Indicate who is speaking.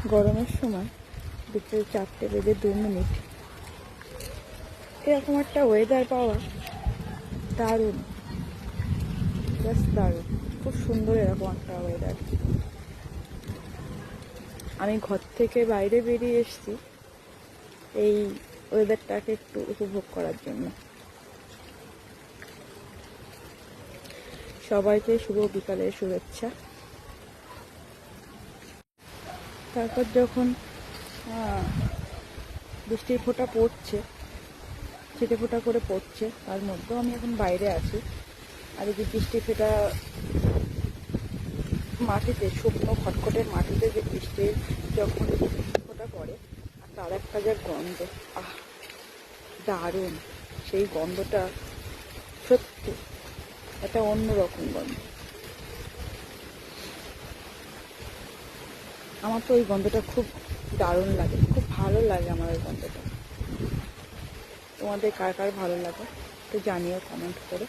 Speaker 1: গরমের সময় বিকেল 4:02 এরকম একটা ওয়েদার পাওয়া দারুণ, জাস্ট দারুণ, খুব সুন্দর এরকম একটা ওয়েদার। আমি ঘর থেকে বাইরে বেরিয়ে এসেছি এই ওয়েদারটাকে একটু উপভোগ করার জন্য। সবাইকে শুভ বিকালের শুভেচ্ছা। তারপর যখন বৃষ্টির ফোঁটা পড়ছে, ছিটে ফোঁটা করে পড়ছে, তার মধ্যেও আমি এখন বাইরে আছি। আর এই যে বৃষ্টি ফোঁটা মাটিতে, শুকনো খটখটের মাটিতে যে বৃষ্টির যখন ফোঁটা পড়ে, আর তার একটা যে গন্ধ, দারুণ। সেই গন্ধটা সত্যি একটা অন্যরকম গন্ধ। আমার তো ওই গন্ধটা খুব দারুণ লাগে, খুব ভালো লাগে আমার ওই গন্ধটা। তোমাদের কার কার ভালো লাগে একটু জানিও কমেন্ট করে।